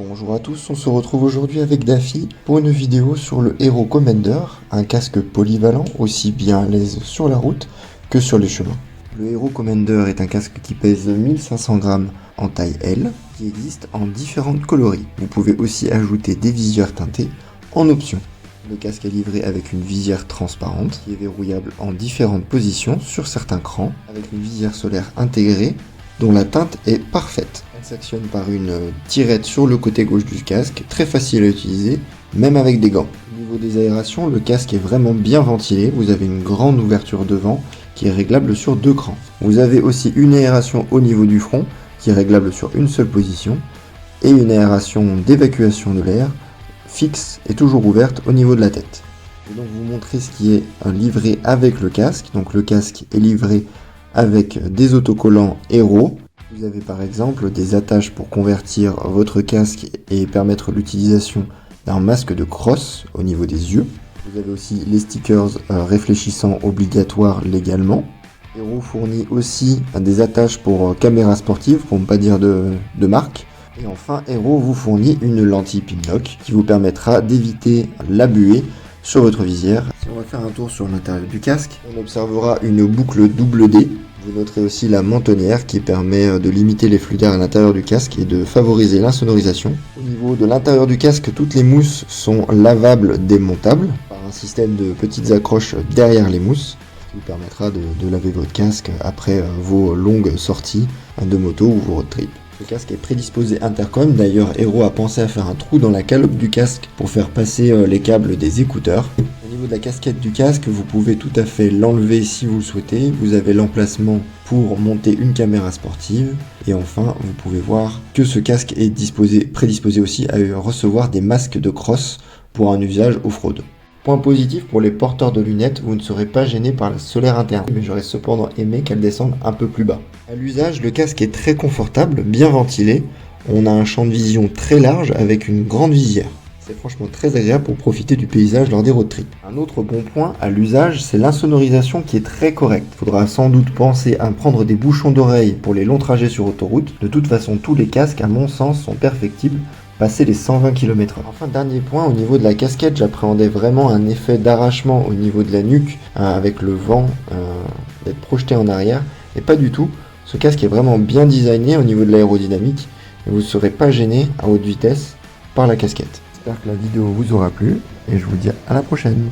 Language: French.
Bonjour à tous, on se retrouve aujourd'hui avec Daffy pour une vidéo sur le Hero Commander, un casque polyvalent aussi bien à l'aise sur la route que sur les chemins. Le Hero Commander est un casque qui pèse 1500 grammes en taille L, qui existe en différentes coloris. Vous pouvez aussi ajouter des visières teintées en option. Le casque est livré avec une visière transparente qui est verrouillable en différentes positions sur certains crans, avec une visière solaire intégrée dont la teinte est parfaite. Elle s'actionne par une tirette sur le côté gauche du casque, très facile à utiliser, même avec des gants. Au niveau des aérations, le casque est vraiment bien ventilé, vous avez une grande ouverture devant qui est réglable sur 2 crans. Vous avez aussi une aération au niveau du front qui est réglable sur une seule position et une aération d'évacuation de l'air fixe et toujours ouverte au niveau de la tête. Je vais donc vous montrer ce qui est livré avec le casque. Donc le casque est livré avec des autocollants Hero. Vous avez par exemple des attaches pour convertir votre casque et permettre l'utilisation d'un masque de crosse au niveau des yeux. Vous avez aussi les stickers réfléchissants obligatoires légalement. Hero fournit aussi des attaches pour caméra sportive, pour ne pas dire de marque. Et enfin, Hero vous fournit une lentille Pinlock qui vous permettra d'éviter la buée sur votre visière. Si on va faire un tour sur l'intérieur du casque, on observera une boucle double D. Vous noterez aussi la mentonnière qui permet de limiter les flux d'air à l'intérieur du casque et de favoriser l'insonorisation. Au niveau de l'intérieur du casque, toutes les mousses sont lavables démontables par un système de petites accroches derrière les mousses qui vous permettra de laver votre casque après vos longues sorties de moto ou vos road trips. Le casque est prédisposé intercom, d'ailleurs Hero a pensé à faire un trou dans la calotte du casque pour faire passer les câbles des écouteurs. Au niveau de la casquette du casque, vous pouvez tout à fait l'enlever si vous le souhaitez. Vous avez l'emplacement pour monter une caméra sportive. Et enfin, vous pouvez voir que ce casque est prédisposé aussi à recevoir des masques de crosse pour un usage off-road. Point positif pour les porteurs de lunettes, vous ne serez pas gêné par la solaire interne, mais j'aurais cependant aimé qu'elle descende un peu plus bas. À l'usage, le casque est très confortable, bien ventilé, on a un champ de vision très large avec une grande visière. C'est franchement très agréable pour profiter du paysage lors des road trips. Un autre bon point à l'usage, c'est l'insonorisation qui est très correcte. Il faudra sans doute penser à prendre des bouchons d'oreille pour les longs trajets sur autoroute. De toute façon, tous les casques, à mon sens, sont perfectibles passer les 120 km/h. Enfin, dernier point, au niveau de la casquette, j'appréhendais vraiment un effet d'arrachement au niveau de la nuque, avec le vent d'être projeté en arrière, et pas du tout. Ce casque est vraiment bien designé au niveau de l'aérodynamique, et vous ne serez pas gêné à haute vitesse par la casquette. J'espère que la vidéo vous aura plu, et je vous dis à la prochaine.